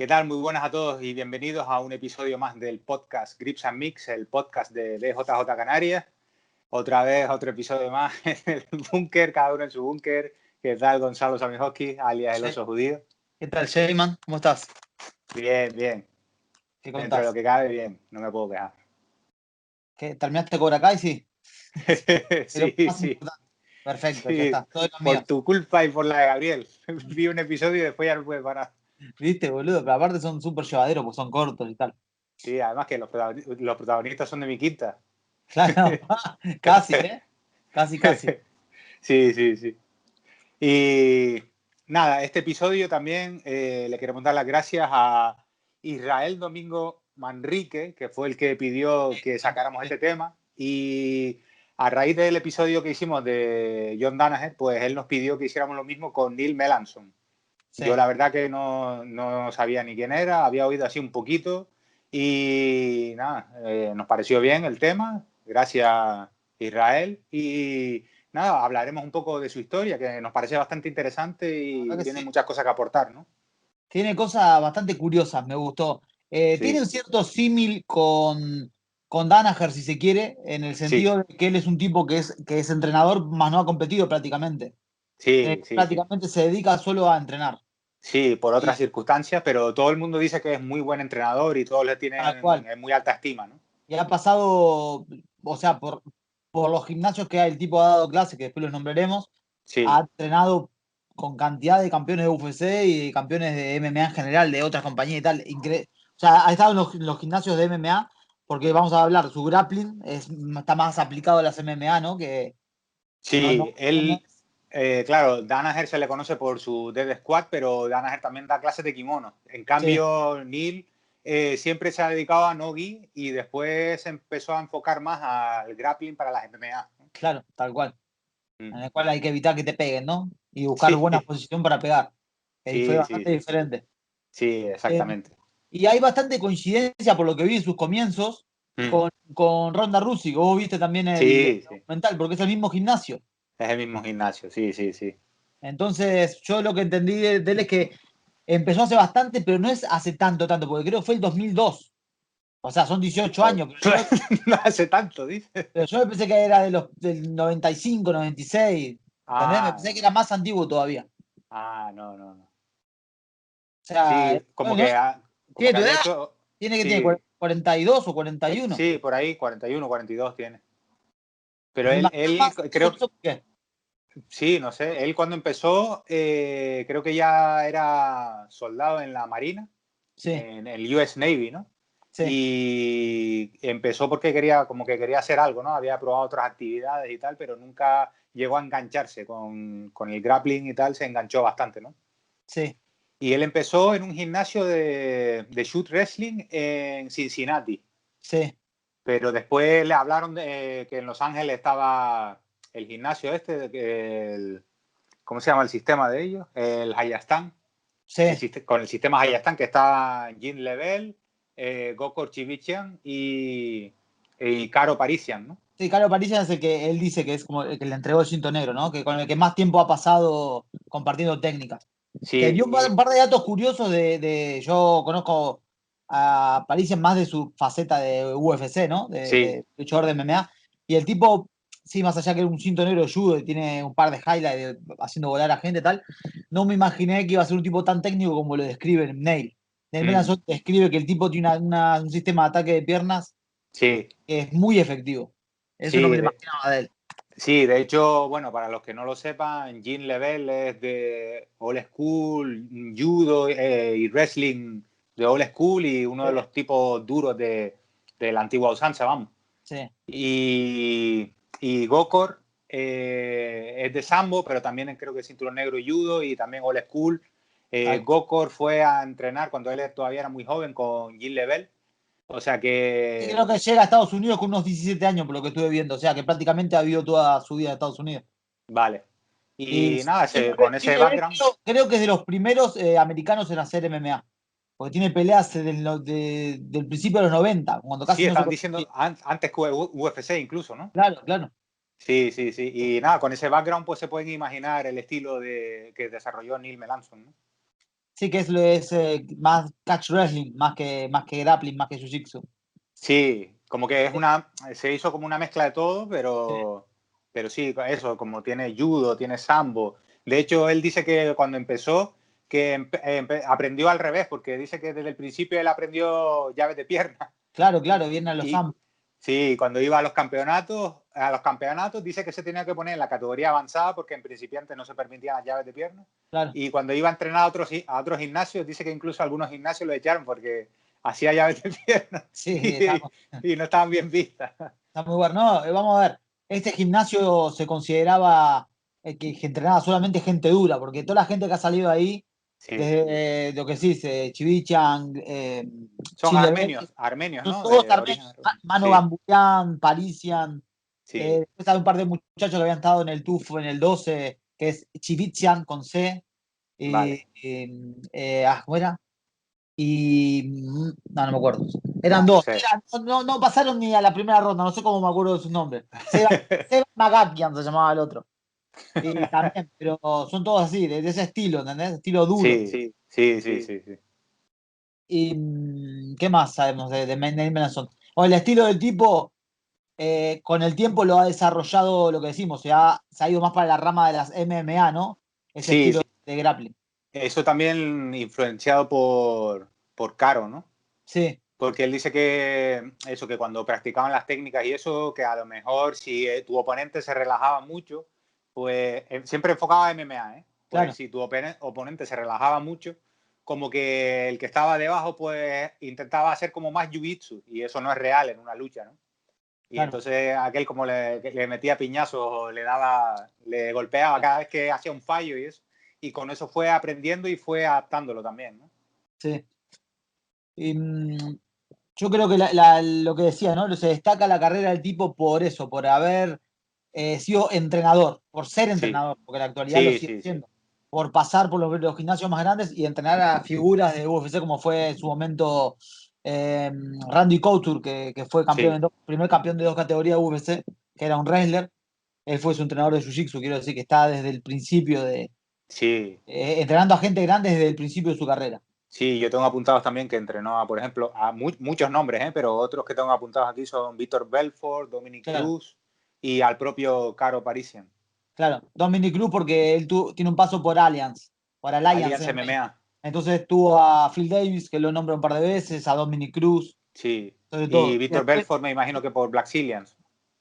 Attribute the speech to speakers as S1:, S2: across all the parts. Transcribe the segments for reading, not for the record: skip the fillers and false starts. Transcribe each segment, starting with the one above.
S1: ¿Qué tal? Muy buenas a todos y bienvenidos a un episodio más del podcast Grips and Mix, el podcast de BJJ Canarias. Otra vez, otro episodio más en el búnker, cada uno en su búnker. ¿Qué tal, Gonzalo Samijoski, alias el oso judío?
S2: ¿Qué tal, Sheyman? ¿Cómo estás?
S1: Bien, bien.
S2: ¿Qué
S1: Dentro
S2: contás?
S1: de lo que cabe, bien. No me puedo quejar.
S2: ¿Qué, ¿terminaste Cobra Kai? Sí. Es lo
S1: Sí,
S2: más
S1: sí.
S2: importante. Perfecto, ya
S1: Sí,
S2: está. Todo lo
S1: por
S2: mío.
S1: tu culpa y por la de Gabriel. Vi un episodio y después ya no pude parar.
S2: ¿Viste, boludo? Pero aparte son súper llevaderos porque son cortos y tal.
S1: Sí, además que los protagonistas son de mi quinta.
S2: Claro, casi, ¿eh? Casi, casi.
S1: Sí, sí, sí. Y nada, este episodio también le queremos dar las gracias a Israel Domingo Manrique, que fue el que pidió que sacáramos este tema. Y a raíz del episodio que hicimos de John Danaher, pues él nos pidió que hiciéramos lo mismo con Neil Melanson.
S2: Sí.
S1: Yo la verdad que no sabía ni quién era, había oído así un poquito y nada, nos pareció bien el tema, gracias Israel, y nada, hablaremos un poco de su historia, que nos parece bastante interesante y tiene muchas cosas que aportar, ¿no?
S2: Tiene cosas bastante curiosas, me gustó.
S1: Sí.
S2: Tiene un cierto símil con Danaher, si se quiere, en el sentido de que él es un tipo que es entrenador, más no ha competido prácticamente.
S1: Sí, sí,
S2: Prácticamente se dedica solo a entrenar.
S1: sí, por otras
S2: Y
S1: circunstancias, pero todo el mundo dice que es muy buen entrenador y todos le
S2: tal
S1: tienen
S2: cual.
S1: en muy alta estima, ¿no?
S2: Y ha pasado, o sea, por los gimnasios que el tipo ha dado clase, que después los nombraremos, ha
S1: Sí,
S2: entrenado con cantidad de campeones de UFC y de campeones de MMA en general, de otras compañías y tal. O sea, ha estado en los gimnasios de MMA, porque vamos a hablar, su grappling está más aplicado a las MMA, ¿no? Que
S1: sí,
S2: no
S1: él,
S2: es-
S1: claro, Danaher se le conoce por su Dead Squad, pero Danaher también da clases de kimono. En
S2: sí,
S1: cambio, Neil siempre se ha dedicado a no-gi y después empezó a enfocar más al grappling para las MMA.
S2: claro, tal cual.
S1: Mm.
S2: En el cual hay que evitar que te peguen, ¿no? Y buscar buena
S1: Sí,
S2: posición para pegar. Y fue
S1: sí, sí,
S2: bastante
S1: sí,
S2: diferente.
S1: sí,
S2: Eh,
S1: exactamente.
S2: Y hay bastante coincidencia, por lo que vi en sus comienzos,
S1: Mm.
S2: con Ronda Rousey. Vos viste también el
S1: Sí, sí,
S2: documental, porque es el mismo gimnasio.
S1: es el mismo gimnasio, sí, sí, sí.
S2: Entonces, yo lo que entendí de él es que empezó hace bastante, pero no es hace tanto, porque creo que fue el 2002. O sea, son 18 años,
S1: No hace tanto, dice.
S2: pero yo pensé que era del 95, 96. ¿Entendés? Me
S1: Ah,
S2: pensé que
S1: no.
S2: era más antiguo todavía.
S1: Ah, no, no, no.
S2: O sea,
S1: Sí, como
S2: ¿tiene
S1: que
S2: tu
S1: había
S2: edad?
S1: hecho,
S2: Tiene
S1: sí,
S2: 42 o 41.
S1: sí, por ahí, 41, 42 tiene. Pero
S2: Me imagino
S1: él
S2: más
S1: creo,
S2: eso, ¿por qué?
S1: sí, no sé, él cuando empezó, creo que ya era soldado en la Marina,
S2: Sí,
S1: en el US Navy, ¿no?
S2: sí.
S1: Y empezó porque quería, como que quería hacer algo, ¿no? Había probado otras actividades y tal, pero nunca llegó a engancharse con el grappling y tal, se enganchó bastante, ¿no?
S2: Sí,
S1: Y él empezó en un gimnasio de shoot wrestling en Cincinnati.
S2: sí.
S1: Pero después le hablaron de que en Los Ángeles estaba el gimnasio este, ¿cómo se llama el sistema de ellos? El Hayastan.
S2: Sí,
S1: Con el sistema Hayastan que está Jim Level, Gokor Chivichian y Caro Parisian, ¿no?
S2: sí, Carlos Parilla es el que él dice que es como el que le entregó el cinto negro, ¿no? Que con el que más tiempo ha pasado compartiendo técnicas. Que dio
S1: Sí,
S2: un par de datos curiosos yo conozco a Parisian más de su faceta de UFC, ¿no?
S1: sí,
S2: De luchador de MMA. Y el tipo, sí, más allá que es un cinto negro de judo y tiene un par de highlights haciendo volar a gente y tal, no me imaginé que iba a ser un tipo tan técnico como lo describe Neil. Neil Melanson describe que el tipo tiene un sistema de ataque de piernas
S1: sí,
S2: que es muy efectivo. Eso no me
S1: sí,
S2: lo imaginaba de él.
S1: sí, de hecho, bueno, para los que no lo sepan, Jim Level es de Old School, Judo y Wrestling de Old School y uno
S2: Sí,
S1: de los tipos duros de la antigua usanza, vamos.
S2: sí,
S1: Y Gokor es de Sambo, pero también creo que es cinturón negro y Judo y también Old School.
S2: tal cual.
S1: Gokor fue a entrenar cuando él todavía era muy joven con Jim Level. O sea
S2: Sí, creo
S1: que,
S2: que llega a Estados Unidos con unos 17 años, por lo que estuve viendo. O sea, que prácticamente ha vivido toda su vida en Estados Unidos.
S1: vale.
S2: Y
S1: Y nada,
S2: Jim
S1: con ese
S2: Level
S1: background.
S2: creo que es de los primeros americanos en hacer MMA. Porque tiene peleas del principio de los 90, cuando
S1: Sí,
S2: casi no se
S1: estaban diciendo
S2: conocía.
S1: antes que UFC incluso, ¿no?
S2: Claro, claro.
S1: Sí, sí, sí. Y nada, con ese background pues se pueden imaginar el estilo que desarrolló Neil Melanson, ¿no?
S2: Sí, que es más catch wrestling, más que grappling, más que jiu-jitsu.
S1: Sí, como que se hizo como una mezcla de todo, pero sí, eso, como tiene judo, tiene sambo. De hecho, él dice que cuando empezó, que aprendió al revés, porque dice que desde el principio él aprendió llaves de pierna.
S2: Claro, vienen a los
S1: Y
S2: ambos.
S1: sí, cuando iba a los campeonatos dice que se tenía que poner en la categoría avanzada porque en principiante no se permitían las llaves de pierna.
S2: Claro.
S1: Y cuando iba a entrenar a otros gimnasios, dice que incluso algunos gimnasios lo echaron porque hacía llaves de pierna
S2: Sí,
S1: y no estaban bien vistas.
S2: está muy bueno. No, vamos a ver. Este gimnasio se consideraba que entrenaba solamente gente dura, porque toda la gente que ha salido ahí,
S1: Sí.
S2: desde lo que sí, Chivichan,
S1: Son
S2: Chile,
S1: armenios,
S2: son
S1: ¿no?
S2: todos
S1: De origen
S2: armenios.
S1: armenio.
S2: Mano
S1: Sí,
S2: Gamburian, Parisian.
S1: sí,
S2: Después hay un par de muchachos que habían estado en el TUF en el 12, que es Chivichan con C.
S1: vale.
S2: ¿Cómo era? No me acuerdo. Eran
S1: No,
S2: dos.
S1: pues
S2: No pasaron ni a la primera ronda, no sé cómo me acuerdo de sus nombres. Seba Magakian se llamaba el otro. Y también, pero son todos así, de ese estilo, ¿entendés? Estilo duro.
S1: sí, sí, sí, sí, sí.
S2: ¿Y qué más sabemos de Nate Melanson? O el estilo del tipo, con el tiempo lo ha desarrollado, lo que decimos, se ha ido más para la rama de las MMA, ¿no? Ese
S1: Sí,
S2: estilo de grappling.
S1: eso también influenciado por Caro, ¿no?
S2: Sí,
S1: Porque él dice que cuando practicaban las técnicas y eso, que a lo mejor si tu oponente se relajaba mucho, pues siempre enfocaba a MMA, ¿eh? Pues
S2: claro,
S1: si tu oponente se relajaba mucho, como que el que estaba debajo, pues intentaba hacer como más jiu-jitsu, y eso no es real en una lucha, ¿no? Y
S2: claro.
S1: entonces aquel como le metía piñazos o le golpeaba cada vez que hacía un fallo y eso. Y con eso fue aprendiendo y fue adaptándolo también, ¿no?
S2: Sí. Y, yo creo que lo que decía, ¿no? Se destaca la carrera del tipo por eso, por haber sido entrenador, por ser
S1: Sí,
S2: entrenador, porque en la actualidad lo
S1: sí,
S2: sigue
S1: sí, sí.
S2: siendo, por pasar por los gimnasios más grandes y entrenar a figuras de UFC como fue en su momento Randy Couture, que fue
S1: Sí,
S2: primer campeón de dos categorías UFC, que era un wrestler. Él fue su entrenador de Jiu-Jitsu, quiero decir que está desde el principio
S1: sí.
S2: entrenando a gente grande desde el principio de su carrera.
S1: Sí, yo tengo apuntados también que entrenó, por ejemplo, a muchos nombres, pero otros que tengo apuntados aquí son Víctor Belfort, Dominic
S2: Claro.
S1: Cruz y al propio Caro Parisian.
S2: Claro, Dominic Cruz porque él tiene un paso por Alliance, por Alliance
S1: Alliance
S2: MMA.
S1: MMA,
S2: Entonces tuvo a Phil Davis, que lo nombra un par de veces, a Dominic Cruz,
S1: sí.
S2: sobre
S1: Y
S2: todo. Y
S1: Víctor
S2: después,
S1: Belfort me imagino que por Black Zillions.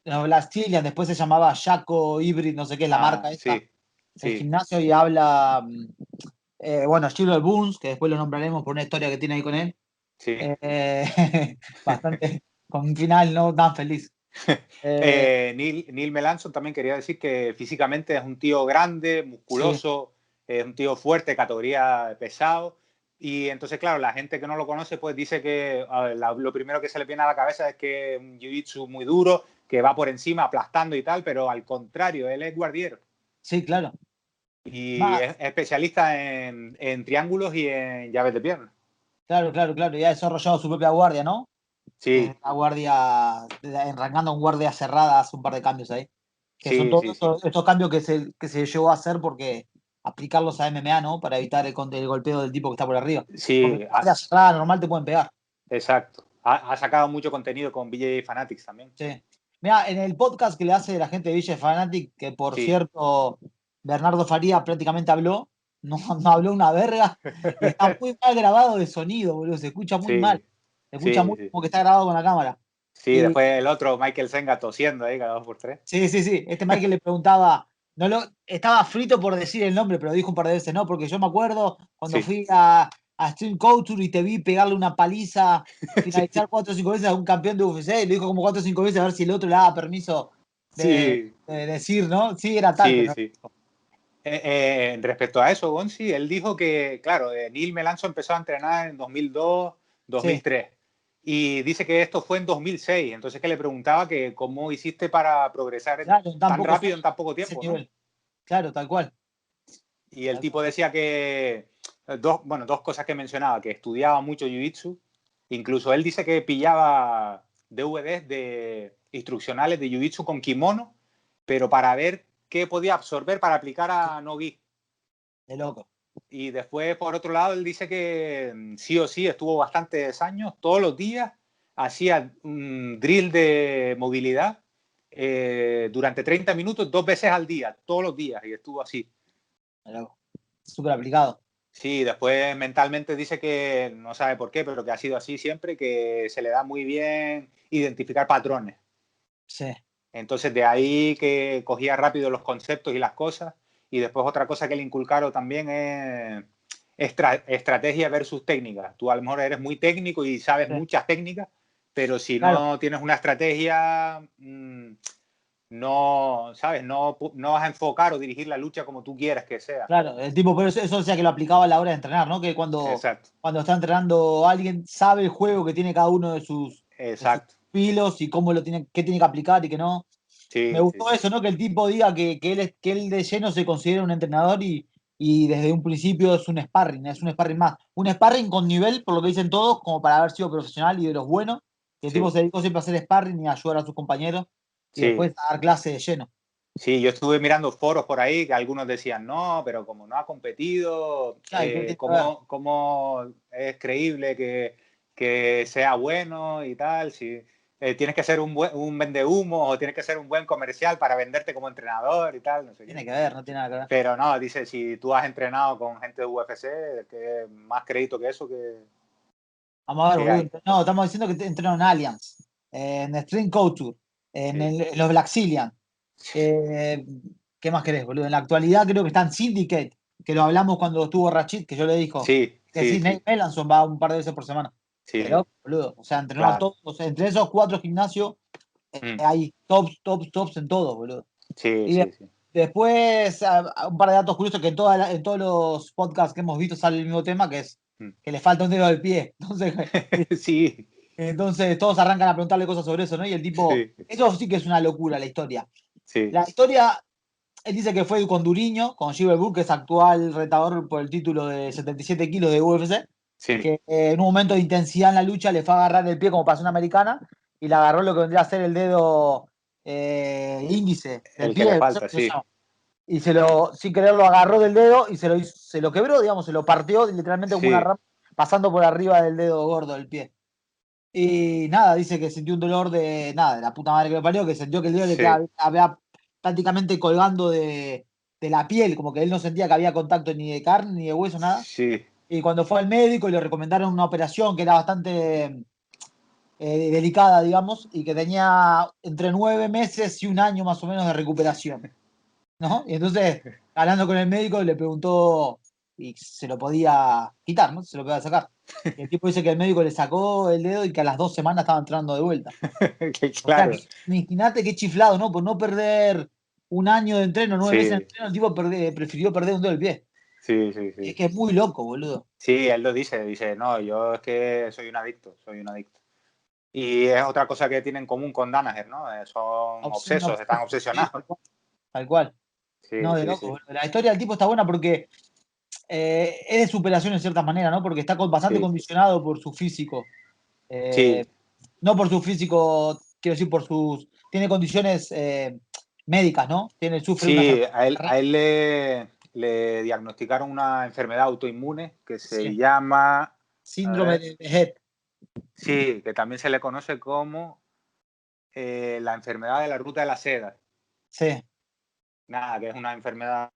S2: las Chilean, después se llamaba Jaco Hybrid, no sé qué es la
S1: Ah,
S2: marca esta,
S1: sí,
S2: el
S1: sí,
S2: gimnasio, y habla, bueno, Gilbert Burns, que después lo nombraremos por una historia que tiene ahí con él.
S1: sí.
S2: Bastante, con un final no tan feliz.
S1: Neil Melanson también quería decir que físicamente es un tío grande,
S2: Sí,
S1: musculoso, es un tío fuerte, categoría pesado. Y entonces, claro, la gente que no lo conoce, pues dice que lo primero que se le viene a la cabeza es que es un jiu-jitsu muy duro, que va por encima aplastando y tal, pero al contrario, él es guardiero
S2: sí, claro.
S1: y
S2: Más,
S1: es especialista en triángulos y en llaves de pierna.
S2: claro. Y ha desarrollado su propia guardia, ¿no? Desde
S1: Sí,
S2: la guardia, arrancando en guardia cerrada, hace un par de cambios ahí. Que son
S1: sí,
S2: todos
S1: sí, sí.
S2: estos cambios que se llegó a hacer porque aplicarlos a MMA, ¿no? Para evitar el golpeo del tipo que está por arriba. Porque en
S1: Sí,
S2: guardia cerrada normal te pueden pegar.
S1: exacto. Ha sacado mucho contenido con BJ Fanatics también.
S2: Sí. Mira, en el podcast que le hace la gente de Villa Fanatic, que por
S1: Sí.
S2: cierto, Bernardo Faría prácticamente habló, no habló una verga, y está muy mal grabado de sonido, boludo. Se escucha muy mal.
S1: Sí,
S2: Se escucha
S1: sí,
S2: muy
S1: sí.
S2: como que está grabado con la cámara.
S1: Sí, después el otro, Michael Senga, tosiendo ahí cada 2x3.
S2: Sí. Este Michael le preguntaba, estaba frito por decir el nombre, pero dijo un par de veces, no, porque yo me acuerdo cuando
S1: Sí,
S2: fui a Stream Couture y te vi pegarle una paliza,
S1: sí,
S2: finalizar 4 o 5 veces a un campeón de UFC, y lo dijo como 4 o 5 veces a ver si el otro le daba permiso
S1: sí,
S2: de decir, ¿no? Sí, era tal,
S1: sí,
S2: pero
S1: sí. Respecto a eso, Gonzi, él dijo que, claro, Neil Melanson empezó a entrenar en 2002,
S2: sí,
S1: 2003. Y dice que esto fue en 2006. Entonces que le preguntaba que cómo hiciste para progresar
S2: claro, en tan
S1: tan
S2: pocos
S1: rápido en
S2: años,
S1: tan poco
S2: ese
S1: tiempo, ¿no?
S2: nivel. Claro, tal cual.
S1: Y el
S2: Tal
S1: tipo
S2: cual.
S1: decía que dos cosas que mencionaba, que estudiaba mucho Jiu-Jitsu. Incluso él dice que pillaba DVDs de instruccionales de Jiu-Jitsu con kimono, pero para ver qué podía absorber para aplicar
S2: Sí,
S1: a no-gi.
S2: de loco.
S1: Y después, por otro lado, él dice que sí o sí estuvo bastantes años, todos los días, hacía un drill de movilidad durante 30 minutos, 2 veces al día, todos los días, y estuvo así.
S2: Súper aplicado.
S1: Sí, después mentalmente dice que no sabe por qué, pero que ha sido así siempre, que se le da muy bien identificar patrones.
S2: Sí.
S1: Entonces, de ahí que cogía rápido los conceptos y las cosas. Y después otra cosa que le inculcaron también es estrategia versus técnica. Tú a lo mejor eres muy técnico y sabes muchas técnicas, pero si no tienes una estrategia, no, ¿sabes? No vas a enfocar o dirigir la lucha como tú quieras que sea.
S2: Claro, el tipo, pero eso decía que lo aplicaba a la hora de entrenar, ¿no? Que cuando está entrenando alguien sabe el juego que tiene cada uno de sus pilos y cómo qué tiene que aplicar y qué no.
S1: Sí,
S2: me gustó eso, ¿no? Que el tipo diga que él de lleno se considera un entrenador y desde un principio es un sparring más. Un sparring con nivel, por lo que dicen todos, como para haber sido profesional y de los buenos. Que el tipo se dedicó siempre a hacer sparring y a ayudar a sus compañeros y después a dar clase de lleno.
S1: Sí, yo estuve mirando foros por ahí que algunos decían, no, pero como no ha competido, ¿cómo es creíble que sea bueno y tal? Si tienes que ser un vendehumo o tienes que ser un buen comercial para venderte como entrenador y tal, no sé.
S2: Tiene que ver, no tiene nada que ver.
S1: Pero no, dice, si tú has entrenado con gente de UFC, que más crédito que eso que...
S2: Vamos a ver, boludo. No, estamos diciendo que entrenan en Allianz, en Stream Couture, en los Blackzilian. ¿Qué más querés, boludo? En la actualidad creo que está en Syndicate, que lo hablamos cuando estuvo Rachid, que yo le dijo que Nate Melanson va un par de veces por semana. Pero, boludo, o sea, entrenó a todos, o sea, entre esos 4 gimnasios hay tops en todo, boludo. Después, un par de datos curiosos que en todos los podcasts que hemos visto sale el mismo tema, que es que le falta un dedo del pie. Entonces todos arrancan a preguntarle cosas sobre eso, ¿no? Y el tipo, eso sí que es una locura la historia. La historia, él dice que fue con Duriño, con Gilbert Burke, que es actual retador por el título de 77 kilos de UFC, que en un momento de intensidad en la lucha le fue a agarrar el pie como para hacer una americana y le agarró lo que vendría a ser el dedo índice del pie.
S1: Que le falta,
S2: y sin querer lo agarró del dedo y se lo quebró, digamos, se lo partió literalmente como una rama, pasando por arriba del dedo gordo del pie. Y nada, dice que sintió un dolor de la puta madre que lo parió, que sintió que el dedo le quedaba prácticamente colgando de la piel, como que él no sentía que había contacto ni de carne ni de hueso, nada. Y cuando fue al médico y le recomendaron una operación que era bastante delicada, digamos, y que tenía entre 9 meses y un año más o menos de recuperación, ¿no? Y entonces, hablando con el médico, le preguntó y se lo podía quitar, ¿no? Se lo podía sacar. Y el tipo dice que el médico le sacó el dedo y que a las 2 semanas estaba entrando de vuelta.
S1: Claro.
S2: O sea, imagínate qué chiflado, ¿no? Por no perder un año de entreno, 9 meses de entreno, el tipo prefirió perder un dedo del pie. Es que es muy loco, boludo.
S1: Sí, él lo dice, no, yo es que soy un adicto. Y es otra cosa que tienen en común con Danaher, ¿no? Son obsesos, están obsesionados.
S2: Tal cual. No, de loco. La historia del tipo está buena porque es de superación en cierta manera, ¿no? Porque está bastante condicionado por su físico. No por su físico, quiero decir, por sus... Tiene condiciones médicas, ¿no? Sufre una enfermedad.
S1: A él le diagnosticaron una enfermedad autoinmune que se llama...
S2: Síndrome de Behet.
S1: Sí, que también se le conoce como la enfermedad de la ruta de la seda.
S2: Sí.
S1: Nada, que es una enfermedad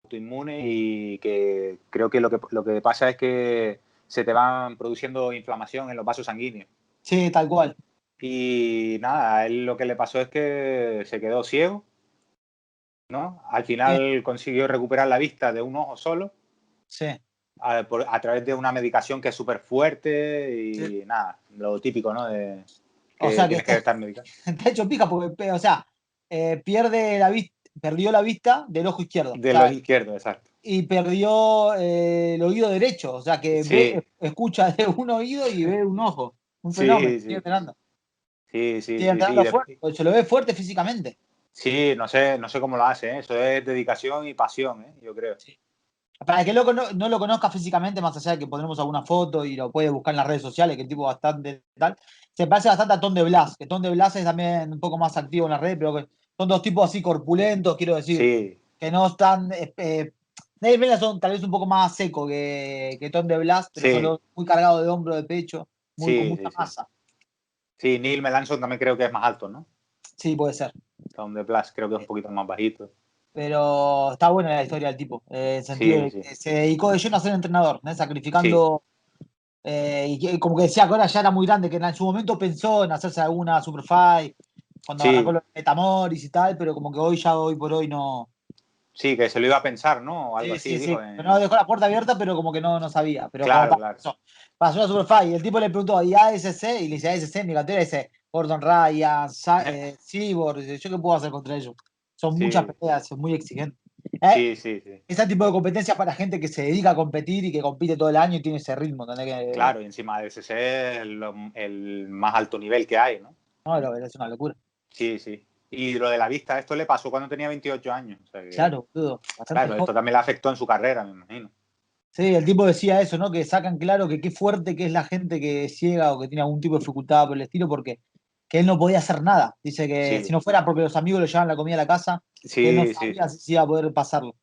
S1: autoinmune y que creo que lo que pasa es que se te van produciendo inflamación en los vasos sanguíneos.
S2: Sí, tal cual.
S1: Y nada, a él lo que le pasó es que se quedó ciego, ¿no? Al final consiguió recuperar la vista de un ojo solo.
S2: Sí.
S1: A través de una medicación que es súper fuerte y nada, lo típico, ¿no? De que tienes que estar medicado.
S2: Está hecho pija porque, o sea, perdió la vista del ojo izquierdo.
S1: Del ojo izquierdo, exacto.
S2: Y perdió el oído derecho, o sea que escucha de un oído y ve un ojo. Un fenómeno. Sigue entrenando. Sigue entrenando fuerte, se lo ve fuerte físicamente.
S1: Sí, no sé cómo lo hace, ¿eh? Eso es dedicación y pasión, ¿eh? Yo creo.
S2: Sí. Para el que no lo conozca físicamente, más allá de que pondremos alguna foto y lo puede buscar en las redes sociales, que el tipo bastante tal, se parece bastante a Ton de Blas, que Ton de Blas es también un poco más activo en las redes, pero que son dos tipos así corpulentos, quiero decir, que no están Neil Melanson tal vez un poco más seco que Tom de Blas, pero son
S1: Sí,
S2: los muy cargados de hombro, de pecho, con
S1: sí,
S2: mucha
S1: sí, sí.
S2: masa.
S1: Sí, Neil Melanson también creo que es más alto, ¿no?
S2: Sí, puede ser.
S1: Tom de Blas creo que es un poquito más bajito.
S2: Pero está buena la historia del tipo, en el sentido
S1: Sí,
S2: de
S1: sí,
S2: que se dedicó de lleno a ser entrenador, ¿no?
S1: sí,
S2: Sacrificando, como que decía que ahora ya era muy grande, que en su momento pensó en hacerse alguna Superfight, cuando arrancó
S1: sí,
S2: los Metamoris y tal, pero como que hoy por hoy no.
S1: sí, que se lo iba a pensar, ¿no? O algo
S2: Sí,
S1: así,
S2: sí, sí.
S1: dijo.
S2: Pero no dejó la puerta abierta, pero como que no sabía. Pero como
S1: Claro, claro.
S2: pasó a Superfight, y el tipo le preguntó, ¿y ASC? Y le dice, ASC, mi cantera dice, Gordon Ryan, Cyborg, dice, ¿yo qué puedo hacer contra ellos? Son muchas
S1: Sí,
S2: peleas, son muy exigentes.
S1: sí, sí, sí.
S2: Ese tipo de competencias para gente que se dedica a competir y que compite todo el año y tiene ese ritmo, ¿entendés?
S1: Claro, y encima de ese es el más alto nivel que hay, ¿no?
S2: No, es una locura.
S1: Sí, sí. Y lo de la vista, esto le pasó cuando tenía 28 años. O sea que,
S2: Claro, boludo, bastante
S1: claro,
S2: joven.
S1: esto también le afectó en su carrera, me imagino.
S2: Sí, el tipo decía eso, ¿no? Que sacan claro que qué fuerte que es la gente que es ciega o que tiene algún tipo de dificultad por el estilo, porque que él no podía hacer nada. Dice que si
S1: Sí,
S2: no fuera porque los amigos le llevaban la comida a la casa, que él no
S1: sí, sí,
S2: sabía
S1: sí.
S2: si se iba a poder pasarlo.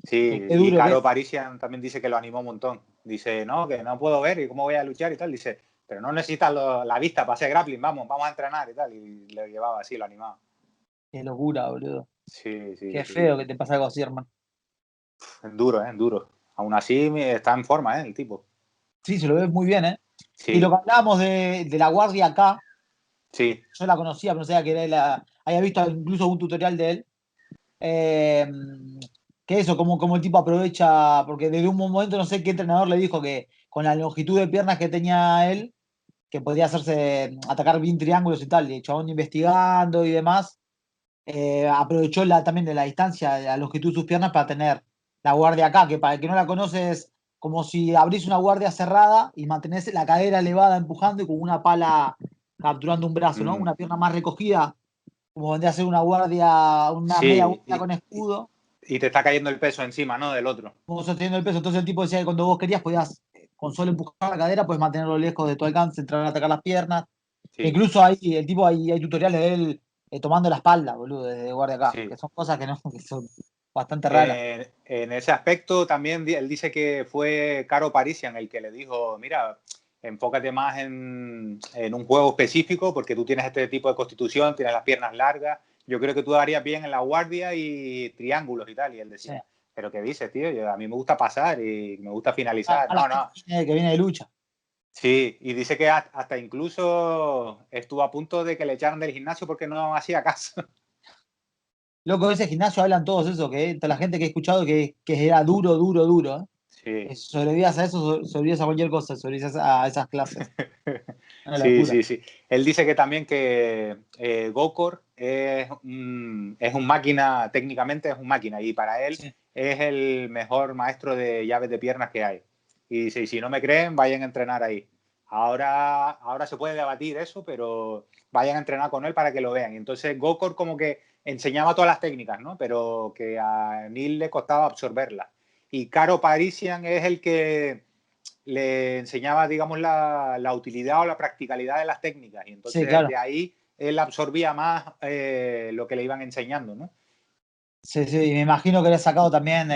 S1: Sí,
S2: Qué
S1: y
S2: duro que
S1: Caro
S2: es.
S1: Parisian también dice que lo animó un montón. Dice, no, que no puedo ver y cómo voy a luchar y tal. Dice, pero no necesitas la vista para hacer grappling, vamos a entrenar y tal. Y le llevaba así, lo animaba.
S2: Qué locura, boludo.
S1: Sí, sí,
S2: Qué
S1: sí.
S2: feo que te pase algo así, hermano.
S1: Es duro, es duro. Aún así está en forma, el tipo.
S2: Sí, se lo ves muy bien, ¿eh? Y lo que
S1: Sí,
S2: hablábamos de la guardia acá,
S1: sí,
S2: yo la conocía, pero no sabía que era había visto incluso un tutorial de él. Eh, que eso, como el tipo aprovecha, porque desde un momento no sé qué entrenador le dijo que con la longitud de piernas que tenía él, que podía hacerse atacar bien triángulos y tal, y el chabón investigando y demás, aprovechó también de la distancia, de la longitud de sus piernas para tener la guardia acá, que para el que no la conoce es como si abrís una guardia cerrada y mantenés la cadera elevada empujando y con una pala capturando un brazo, ¿no?
S1: mm,
S2: Una pierna más recogida, como vendría a ser una guardia, una media
S1: sí.
S2: guardia con escudo,
S1: Y te está cayendo el peso encima, ¿no? Del otro.
S2: como sosteniendo el peso. Entonces el tipo decía que cuando vos querías podías, con solo empujar la cadera, puedes mantenerlo lejos de tu alcance, entrar a atacar las piernas.
S1: Sí,
S2: Incluso el tipo, hay tutoriales de él tomando la espalda, boludo, desde guardia acá, que
S1: sí.
S2: son cosas que no, que son bastante raras.
S1: En ese aspecto también él dice que fue Caro Parisian el que le dijo, mira, enfócate más en un juego específico porque tú tienes este tipo de constitución, tienes las piernas largas, yo creo que tú darías bien en la guardia y triángulos y tal. Y él
S2: Sí.
S1: decía, pero ¿qué dices, tío? A mí me gusta pasar y me gusta finalizar.
S2: A la
S1: No,
S2: gente
S1: no.
S2: que viene de lucha.
S1: Sí, y dice que hasta incluso estuvo a punto de que le echaran del gimnasio porque no hacía caso.
S2: Loco, de ese gimnasio hablan todos eso, que toda la gente que he escuchado que era duro, duro, duro, ¿eh? Que
S1: Sí.
S2: sobrevivías a eso, sobrevivías a cualquier cosa, sobrevivías a esas clases. Una
S1: Sí,
S2: locura.
S1: sí, sí. Él dice que también que Gokor es un máquina, técnicamente es un máquina, y para él
S2: Sí.
S1: es el mejor maestro de llaves de piernas que hay. Y dice, y si no me creen, vayan a entrenar ahí. Ahora se puede debatir eso, pero vayan a entrenar con él para que lo vean. Y entonces Gokor como que enseñaba todas las técnicas, ¿no? Pero que a Neil le costaba absorberlas. Y Caro Parisian es el que le enseñaba, digamos, la utilidad o la practicalidad de las técnicas. Y
S2: Sí,
S1: entonces
S2: claro.
S1: de ahí él absorbía más lo que le iban enseñando, ¿no?
S2: Sí, sí, y me imagino que le he sacado también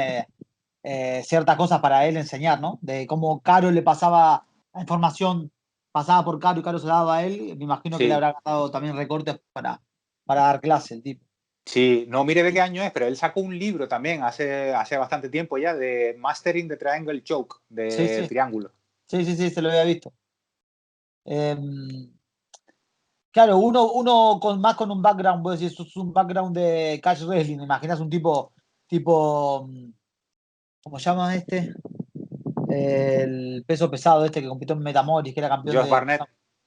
S2: ciertas cosas para él enseñar, ¿no? De cómo Caro le pasaba la información, pasaba por Caro y Caro se la daba a él. Me imagino que le
S1: Sí,
S2: habrá dado también recortes para dar clase el tipo.
S1: sí, no mire de qué año es, pero él sacó un libro también hace bastante tiempo ya de Mastering the Triangle Choke,
S2: Sí,
S1: de
S2: sí,
S1: triángulo.
S2: sí, sí, sí, se lo había visto. Claro, uno con un background, vos decís, es un background de Cash Wrestling, imaginas un tipo, ¿cómo se llama este? El peso pesado este que compitió en Metamoris, que era campeón
S1: Josh Barnett,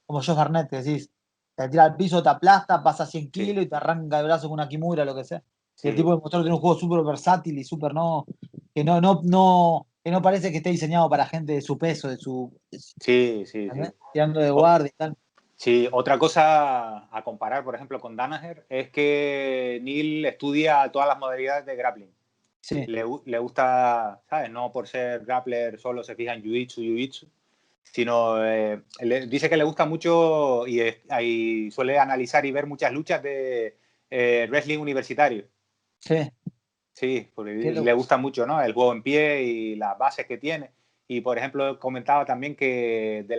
S2: como Josh Barnett, que decís, te tira al piso, te aplasta, pasa 100
S1: sí,
S2: kilos y te arranca el brazo con una kimura, lo que sea. Y el tipo
S1: sí,
S2: demostró que tiene un juego súper versátil y súper que no parece que esté diseñado para gente de su peso,
S1: sí, sí,
S2: ¿entendés?
S1: sí.
S2: Tirando de
S1: O-
S2: guardia y tal.
S1: sí, otra cosa a comparar, por ejemplo, con Danaher es que Neil estudia todas las modalidades de grappling.
S2: Sí,
S1: Le gusta, ¿sabes? No por ser grappler solo se fija en jiu-jitsu, sino dice que le gusta mucho y suele analizar y ver muchas luchas de wrestling universitario.
S2: sí.
S1: Sí, porque le gusta mucho, ¿no? El juego en pie y las bases que tiene. Y, por ejemplo, comentaba también que de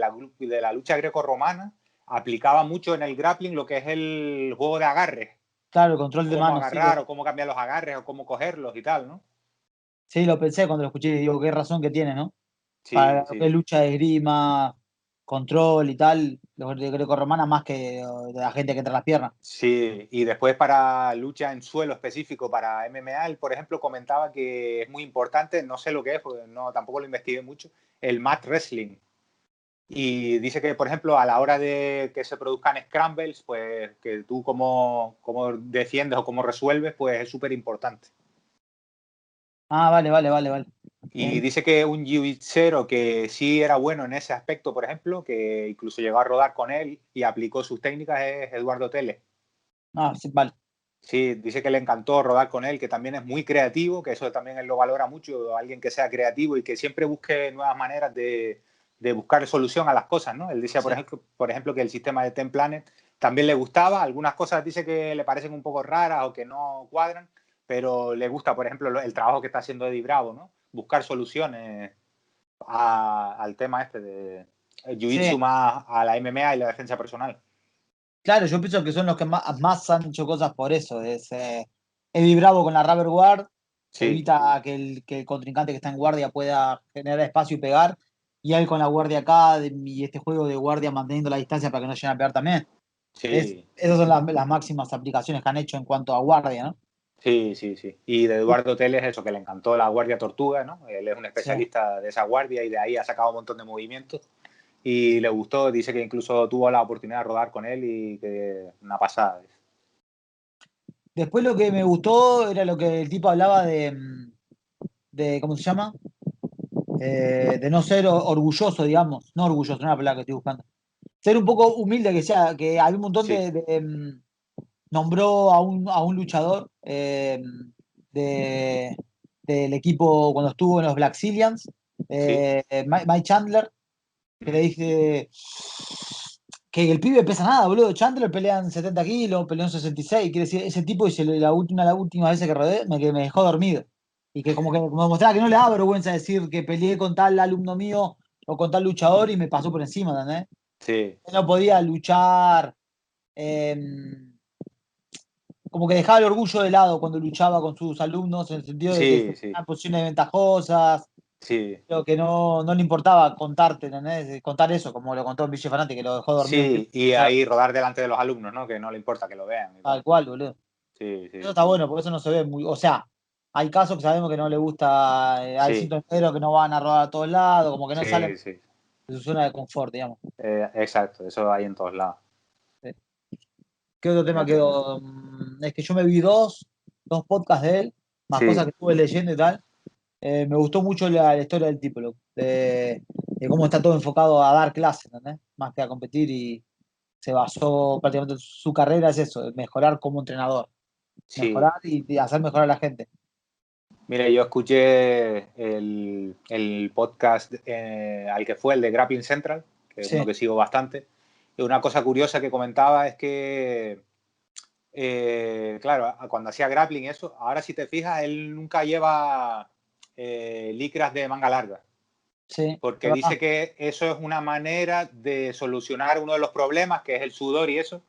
S1: la lucha grecorromana aplicaba mucho en el grappling lo que es el juego de agarres.
S2: Claro, el control de
S1: Cómo
S2: manos.
S1: agarrar
S2: Sí,
S1: o cómo cambiar los agarres o cómo cogerlos y tal, ¿no?
S2: sí, lo pensé cuando lo escuché y digo, qué razón que tiene, ¿no? Para
S1: Sí,
S2: lo que es
S1: sí.
S2: lucha de esgrima, control y tal, los de grecorromana más que de la gente que entra las piernas.
S1: Sí, y después para lucha en suelo específico para MMA, él, por ejemplo, comentaba que es muy importante, no sé lo que es, porque no, tampoco lo investigué mucho, el mat wrestling. Y dice que, por ejemplo, a la hora de que se produzcan scrambles, pues que tú como defiendes o cómo resuelves, pues es súper importante.
S2: Ah, vale.
S1: Y dice que un jiu-jitsu que sí era bueno en ese aspecto, por ejemplo, que incluso llegó a rodar con él y aplicó sus técnicas, es Eduardo Tele.
S2: Ah, sí, vale.
S1: Sí, dice que le encantó rodar con él, que también es muy creativo, que eso también él lo valora mucho, alguien que sea creativo y que siempre busque nuevas maneras de buscar solución a las cosas, ¿no? Él decía,
S2: Sí.
S1: por ejemplo, que el sistema de Ten Planet también le gustaba, algunas cosas dice que le parecen un poco raras o que no cuadran, pero le gusta, por ejemplo, el trabajo que está haciendo Eddie Bravo, ¿no? Buscar soluciones al tema este de
S2: Sí,
S1: Jiu-Jitsu más a la MMA y la defensa personal.
S2: claro, yo pienso que son los que más han hecho cosas por eso. Es Eddie Bravo con la rubber guard,
S1: Sí,
S2: evita que el contrincante que está en guardia pueda generar espacio y pegar. Y él con la guardia acá y este juego de guardia manteniendo la distancia para que no lleguen a pegar también.
S1: sí.
S2: Esas son las máximas aplicaciones que han hecho en cuanto a guardia, ¿no?
S1: Sí, sí, sí. Y de Eduardo Teles, eso, que le encantó la Guardia Tortuga, ¿no? Él es un
S2: Sí.
S1: especialista de esa guardia y de ahí ha sacado un montón de movimientos. Y le gustó, dice que incluso tuvo la oportunidad de rodar con él y que una pasada.
S2: Después lo que me gustó era lo que el tipo hablaba ¿cómo se llama? De no ser orgulloso, digamos. No orgulloso, no es la palabra que estoy buscando. Ser un poco humilde, que hay un montón
S1: Sí,
S2: nombró a un luchador de, del equipo cuando estuvo en los Black Zillions,
S1: sí,
S2: Mike Chandler, que le dije que el pibe pesa nada, boludo. Chandler pelea en 70 kilos, peleó en 66. Quiere decir, ese tipo, y la última vez que rodé, me dejó dormido. Y que como que me mostraba que no le da vergüenza decir que peleé con tal alumno mío o con tal luchador y me pasó por encima, ¿entendés?
S1: sí,
S2: Él no podía luchar. eh, Como que dejaba el orgullo de lado cuando luchaba con sus alumnos, en el sentido de que se
S1: sí, sí,
S2: ponían en posiciones ventajosas,
S1: sí.
S2: pero que no le importaba contarte, ¿entendés? Contar eso, como lo contó en Ville Fanati, que lo dejó dormido un tiempo.
S1: Sí, y ahí rodar delante de los alumnos, ¿no? Que no le importa que lo vean y tal.
S2: Tal cual, boludo.
S1: Sí,
S2: Eso
S1: sí,
S2: está bueno, porque eso no se ve muy. O sea, hay casos que sabemos que no le gusta al
S1: sí,
S2: cinto negro, que no van a rodar a todos lados, como que no salen
S1: sí, sí.
S2: de su zona de confort, digamos.
S1: Exacto, eso hay en todos lados.
S2: Sí. ¿Qué otro tema quedó? Es que yo me vi dos podcasts de él, más cosas
S1: Sí,
S2: que estuve leyendo y tal. Me gustó mucho la historia del tipo, loco, de cómo está todo enfocado a dar clases, ¿entendés? Más que a competir y se basó prácticamente su carrera es eso, mejorar como entrenador, mejorar
S1: sí.
S2: y hacer mejorar a la gente.
S1: Mire, yo escuché el podcast al que fue el de Grappling Central, que es uno
S2: Sí,
S1: que sigo bastante. Y una cosa curiosa que comentaba es que, claro, cuando hacía grappling y eso, ahora si te fijas, él nunca lleva licras de manga larga,
S2: sí, es
S1: porque
S2: verdad.
S1: dice que eso es una manera de solucionar uno de los problemas, que es el sudor y eso,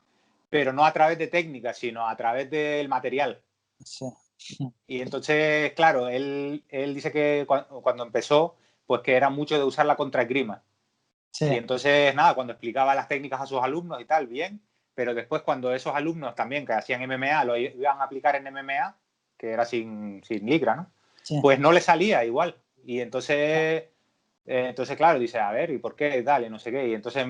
S1: pero no a través de técnicas, sino a través del material.
S2: Sí,
S1: Y entonces, claro, él dice que cuando empezó, pues que era mucho de usar la contraesgrima.
S2: sí,
S1: Y entonces, nada, cuando explicaba las técnicas a sus alumnos y tal, bien, pero después cuando esos alumnos también que hacían MMA lo iban a aplicar en MMA, que era sin licra, ¿no?
S2: sí.
S1: Pues no le salía igual. Y entonces claro, dice, a ver, ¿y por qué? Dale, no sé qué. Y entonces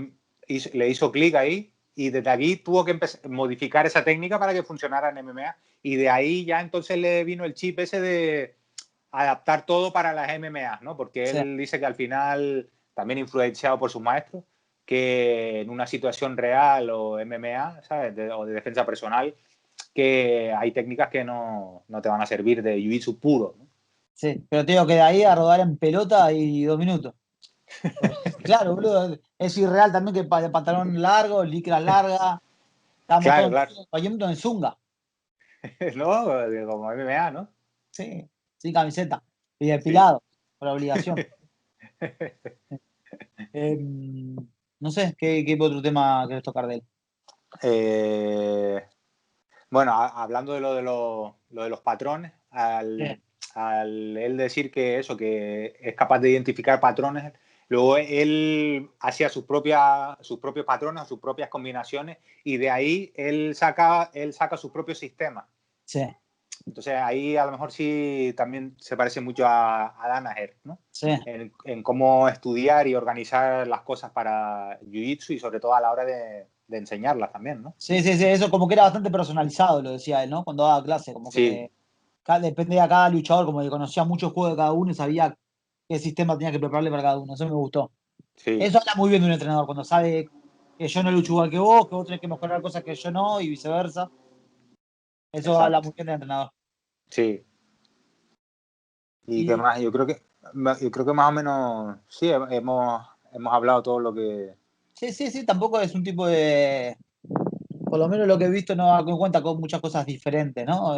S1: le hizo clic ahí y desde aquí tuvo que modificar esa técnica para que funcionara en MMA. Y de ahí ya entonces le vino el chip ese de adaptar todo para las MMA, ¿no? Porque
S2: Sí.
S1: él dice que al final, también influenciado por sus maestros, que en una situación real o MMA, ¿sabes? O de defensa personal, que hay técnicas que no te van a servir de jiu-jitsu puro, ¿no?
S2: Sí, pero te digo que de ahí a rodar en pelota y 2 minutos. Claro, boludo, es irreal también que de pantalón largo, licra larga, estábamos
S1: Claro,
S2: todos
S1: claro.
S2: en zunga.
S1: ¿No? Como MMA, ¿no?
S2: Sí, sin camiseta. Y
S1: Sí.
S2: depilado, por obligación. Em, no sé, ¿qué otro tema querés tocar de él?
S1: Eh, bueno, hablando de lo de los patrones,
S2: Sí,
S1: al él decir que eso, que es capaz de identificar patrones, luego él hacía sus propios patrones, sus propias combinaciones, y de ahí él saca sus propios sistemas.
S2: sí,
S1: Entonces ahí a lo mejor sí también se parece mucho a Danaher, ¿no?
S2: sí.
S1: En cómo estudiar y organizar las cosas para Jiu-Jitsu y sobre todo a la hora de enseñarlas también, ¿no?
S2: Sí, sí, sí, eso como que era bastante personalizado, lo decía él, ¿no? Cuando daba clase, como
S1: Sí,
S2: que dependía de cada luchador, como que conocía muchos juegos de cada uno y sabía qué sistema tenía que prepararle para cada uno. Eso me gustó.
S1: sí,
S2: Eso habla muy bien de un entrenador, cuando sabe que yo no lucho igual que vos tenés que mejorar cosas que yo no, y viceversa. Eso habla
S1: exacto.
S2: muy bien del entrenador.
S1: Sí. ¿Y qué
S2: Y
S1: más? Yo creo que más o menos sí, hemos hablado todo lo que...
S2: sí, sí, sí, tampoco es un tipo de. Por lo menos lo que he visto no da cuenta con muchas cosas diferentes, ¿no?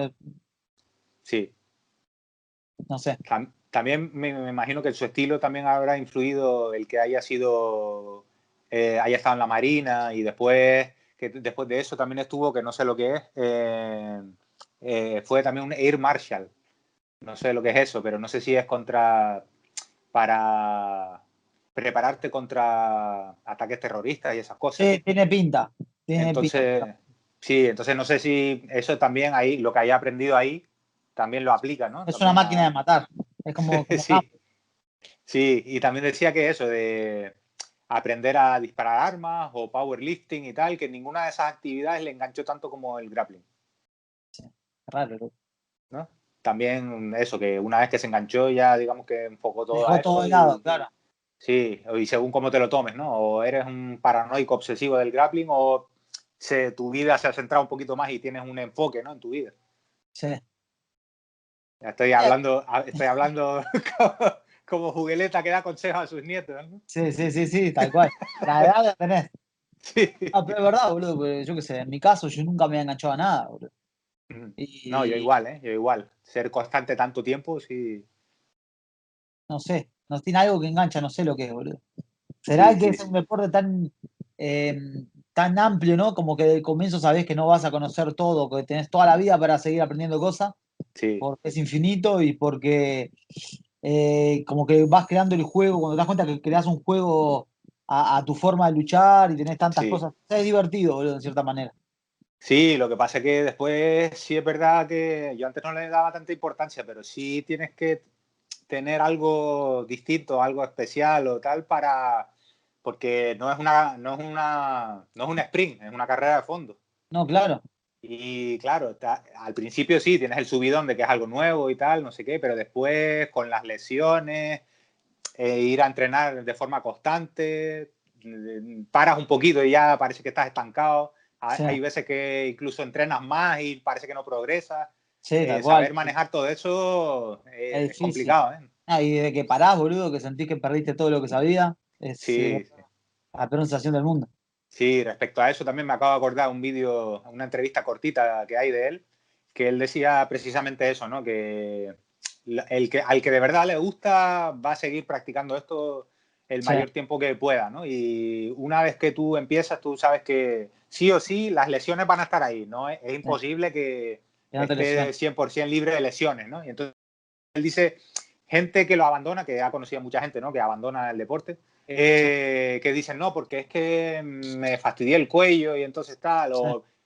S1: Sí.
S2: No sé.
S1: También me imagino que en su estilo también habrá influido el que haya sido, haya estado en la Marina y después, que después de eso también estuvo, que no sé lo que es, fue también un Air Marshal. No sé lo que es eso, pero no sé si es para prepararte contra ataques terroristas y esas cosas.
S2: Sí, tiene pinta. Tiene pinta.
S1: Entonces, sí, entonces no sé si eso también ahí, lo que haya aprendido ahí, también lo aplica, ¿no?
S2: Es una
S1: También
S2: máquina de matar. Es como
S1: sí, sí, y también decía que eso de aprender a disparar armas o powerlifting y tal, que ninguna de esas actividades le enganchó tanto como el grappling,
S2: raro, ¿no?
S1: ¿no? También eso, que una vez que se enganchó ya digamos que enfocó todo
S2: Dejó
S1: a
S2: todo
S1: eso
S2: de lado,
S1: y
S2: claro.
S1: sí, y según cómo te lo tomes, ¿no? O eres un paranoico obsesivo del grappling o tu vida se ha centrado un poquito más y tienes un enfoque, ¿no? En tu vida.
S2: Sí.
S1: Ya
S2: Eh,
S1: estoy hablando como jugueleta que da consejos a sus nietos, ¿no?
S2: Sí, sí, sí, sí, tal cual. La edad la tenés.
S1: Sí.
S2: Ah, pero es verdad, boludo, porque yo qué sé, en mi caso yo nunca me he enganchado a nada, boludo.
S1: No, yo
S2: Y
S1: igual, ¿eh? Yo igual. Ser constante tanto tiempo, sí.
S2: no sé, no tiene algo que engancha, no sé lo que es, boludo. ¿Será
S1: Sí,
S2: que
S1: sí,
S2: es un
S1: sí.
S2: deporte eh, tan amplio, ¿no? Como que del comienzo sabés que no vas a conocer todo, que tenés toda la vida para seguir aprendiendo cosas,
S1: Sí,
S2: porque es infinito y porque como que vas creando el juego, cuando te das cuenta que creas un juego a tu forma de luchar y tenés tantas
S1: sí.
S2: cosas. Es divertido, boludo, en cierta manera.
S1: Sí, lo que pasa es que después sí es verdad que yo antes no le daba tanta importancia, pero sí tienes que tener algo distinto, algo especial o tal porque no es un sprint, es una carrera de fondo.
S2: No, claro.
S1: Y claro, al principio sí, tienes el subidón de que es algo nuevo y tal, no sé qué, pero después con las lesiones, ir a entrenar de forma constante, paras un poquito y ya parece que estás estancado.
S2: Sí,
S1: Hay veces que incluso entrenas más y parece que no progresas.
S2: sí, tal cual.
S1: Saber manejar todo eso
S2: Es
S1: es
S2: difícil.
S1: complicado, ¿eh?
S2: Ah, y desde que parás, boludo, que sentís que perdiste todo lo que sabías, es
S1: Sí, sí.
S2: la peor sensación del mundo.
S1: Sí, respecto a eso también me acabo de acordar un vídeo, una entrevista cortita que hay de él, que él decía precisamente eso, ¿no? Que al que de verdad le gusta va a seguir practicando esto el
S2: Sí,
S1: mayor tiempo que pueda, ¿no? Y una vez que tú empiezas, tú sabes que sí o sí las lesiones van a estar ahí, ¿no? Es
S2: sí,
S1: imposible que
S2: que no te
S1: esté
S2: lesiones.
S1: 100% libre de lesiones, ¿no? Y entonces él dice, gente que lo abandona, que ha conocido a mucha gente, ¿no? Que abandona el deporte,
S2: Sí,
S1: que dicen, no, porque es que me fastidié el cuello y entonces tal,
S2: sí,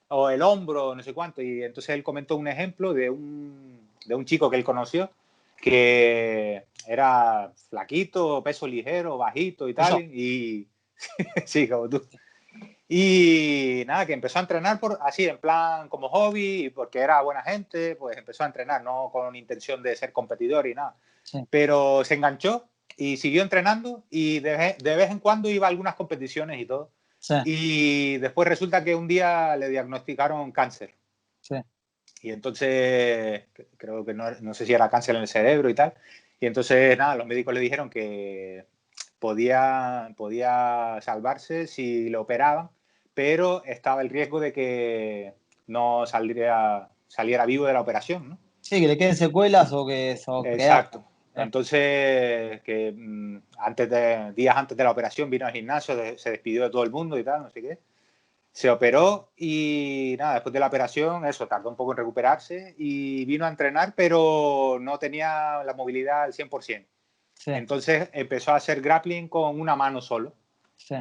S1: o el hombro, no sé cuánto. Y entonces él comentó un ejemplo de un chico que él conoció, que era flaquito, peso ligero, bajito y
S2: soy
S1: tal,
S2: yo.
S1: y sí, como tú. Y nada, que empezó a entrenar así, en plan como hobby, y porque era buena gente, pues empezó a entrenar, no con intención de ser competidor y nada.
S2: Sí,
S1: Pero se enganchó y siguió entrenando y de vez en cuando iba a algunas competiciones y todo.
S2: sí,
S1: Y después resulta que un día le diagnosticaron cáncer.
S2: sí.
S1: Y entonces, creo que no sé si era cáncer en el cerebro y tal. Y entonces, nada, los médicos le dijeron que podía salvarse si lo operaban, pero estaba el riesgo de que no saliera vivo de la operación, ¿no?
S2: Sí, que le queden secuelas o que
S1: Exacto. Entonces, que días antes de la operación vino al gimnasio, se despidió de todo el mundo y tal, no sé qué. Se operó y nada, después de la operación, eso, tardó un poco en recuperarse y vino a entrenar, pero no tenía la movilidad al 100%.
S2: Sí.
S1: Entonces empezó a hacer grappling con una mano solo.
S2: Sí.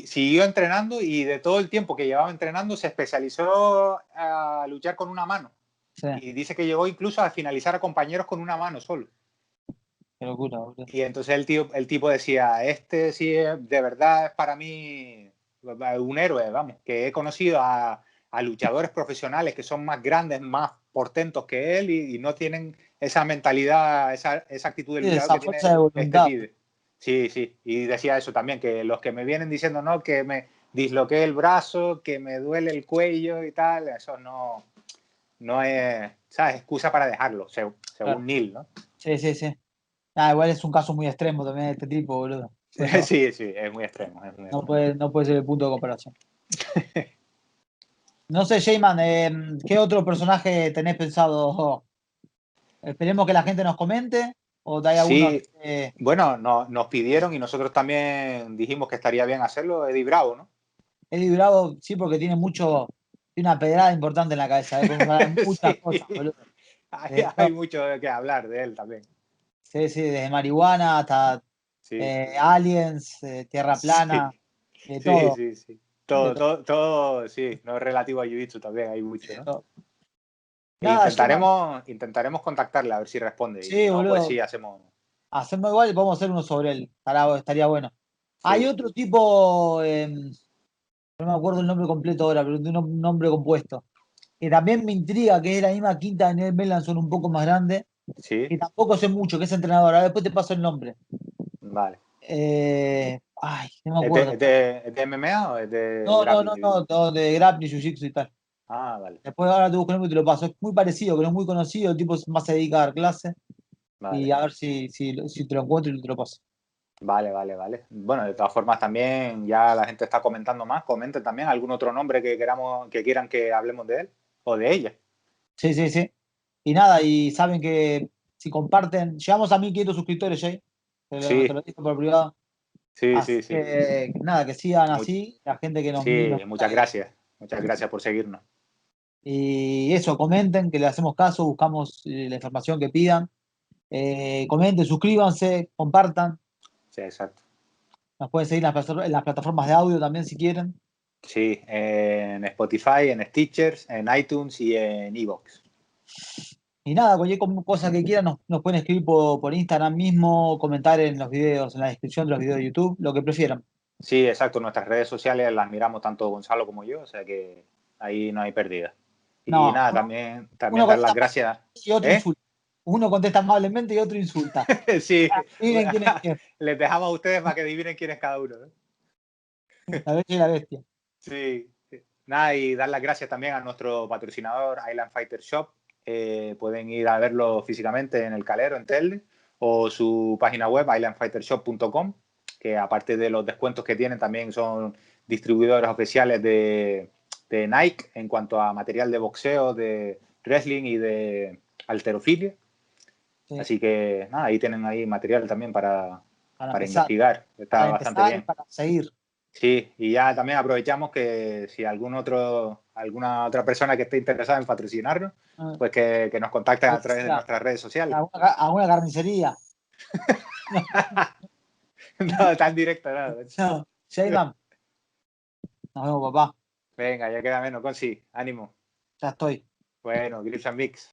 S1: Siguió entrenando y de todo el tiempo que llevaba entrenando se especializó a luchar con una mano.
S2: Sí.
S1: Y dice que llegó incluso a finalizar a compañeros con una mano solo.
S2: Qué locura, boludo.
S1: Y entonces el tipo decía, este sí de verdad es para mí un héroe, vamos, que he conocido a luchadores profesionales que son más grandes, más portentos que él y no tienen esa mentalidad, esa actitud de
S2: Sí,
S1: luchador
S2: esa
S1: que tiene
S2: fuerza de
S1: este
S2: voluntad.
S1: pibe. Sí, sí, y decía eso también, que los que me vienen diciendo, no, que me disloqué el brazo, que me duele el cuello y tal, eso no es, ¿sabes? Excusa para dejarlo, según
S2: Claro.
S1: Neil, ¿no?
S2: Sí, sí, sí. Igual es un caso muy extremo también de este tipo, boludo.
S1: Sí, sí, es muy extremo.
S2: No puede ser el punto de comparación. No sé, Jayman, ¿qué otro personaje tenés pensado? Esperemos que la gente nos comente. ¿O hay alguno
S1: Sí,
S2: que,
S1: bueno, nos pidieron y nosotros también dijimos que estaría bien hacerlo, Eddie Bravo, ¿no?
S2: Eddie Bravo? Sí, porque tiene una pedrada importante en la cabeza. Podemos hablar de muchas
S1: Sí,
S2: cosas, boludo.
S1: hay mucho que hablar de él también.
S2: Sí, sí, desde marihuana hasta
S1: Sí,
S2: aliens, tierra plana,
S1: sí,
S2: de
S1: sí,
S2: todo.
S1: sí, sí.
S2: De
S1: Todo, sí, no es relativo a Jiu-Jitsu también, hay mucho, ¿no?
S2: todo.
S1: E
S2: Nada, Jayman.
S1: intentaremos contactarle a ver si responde y
S2: Sí,
S1: si no, pues
S2: boludo.
S1: sí, hacemos.
S2: Hacemos igual y podemos hacer uno sobre él. Estaría bueno. Hay
S1: Sí,
S2: otro tipo, no me acuerdo el nombre completo ahora, pero tiene un nombre compuesto. Que también me intriga, que es la misma quinta de Ned Melanson, un poco más grande.
S1: sí,
S2: Que tampoco sé mucho, que es entrenador. Ahora después te paso el nombre.
S1: vale.
S2: No me acuerdo.
S1: ¿Es de MMA o es de
S2: No, no, no,
S1: grappling?
S2: no, de grappling, jiu-jitsu y tal.
S1: Ah, vale,
S2: Después ahora te busco el nombre y te lo paso. Es muy parecido, que no es muy conocido. El tipo más se dedica a dar clase. Y
S1: vale.
S2: a ver si te lo encuentro y te lo paso.
S1: Vale, vale, vale. Bueno, de todas formas también ya la gente está comentando más. Comenten también algún otro nombre que quieran que hablemos de él o de ella.
S2: Sí, sí, sí. Y nada, y saben que si comparten, llegamos a 1500 suscriptores, Jay. Te lo
S1: Sí,
S2: dije por privado.
S1: sí,
S2: Así
S1: sí, sí.
S2: que nada, que sigan
S1: Mu-
S2: así, la gente que nos
S1: sí,
S2: mira.
S1: muchas gracias. Muchas gracias por seguirnos.
S2: Y eso, comenten, que le hacemos caso, buscamos la información que pidan. Comenten, suscríbanse, compartan.
S1: Sí, exacto.
S2: Nos pueden seguir en las plataformas de audio también si quieren.
S1: Sí, en Spotify, en Stitchers, en iTunes y en Evox.
S2: Y nada, cualquier cosa que quieran nos pueden escribir por Instagram mismo, comentar en los videos, en la descripción de los videos de YouTube, lo que prefieran.
S1: Sí, exacto. Nuestras redes sociales las miramos tanto Gonzalo como yo, o sea que ahí no hay pérdida. Y
S2: No,
S1: nada,
S2: uno
S1: también dar
S2: contesta
S1: las gracias.
S2: y otro
S1: ¿Eh?
S2: insulta. Uno contesta amablemente y otro insulta.
S1: Sí,
S2: Miren quién es quién,
S1: les dejamos a ustedes para que adivinen quién es cada uno, ¿no?
S2: la bella y la bestia.
S1: Sí, sí. Nada, y dar las gracias también a nuestro patrocinador Island Fighter Shop. Pueden ir a verlo físicamente en el Calero, en Telde, o su página web, islandfightershop.com, que aparte de los descuentos que tienen, también son distribuidores oficiales de Nike en cuanto a material de boxeo, de wrestling y de halterofilia.
S2: Sí,
S1: Así que nada, ahí tienen ahí material también
S2: para
S1: para
S2: empezar.
S1: investigar. Está
S2: Para
S1: bastante
S2: empezar y
S1: bien.
S2: para seguir.
S1: Sí, y ya también aprovechamos que si alguna otra persona que esté interesada en patrocinarnos,
S2: Ah,
S1: pues que nos contacten
S2: lo
S1: a
S2: que
S1: través de
S2: sea.
S1: nuestras redes sociales.
S2: Alguna carnicería.
S1: No, tan directo, nada.
S2: No, Sheyman, nos vemos, papá.
S1: Venga, ya queda menos, Consi. Ánimo.
S2: Ya estoy.
S1: Bueno, Grips and Mix.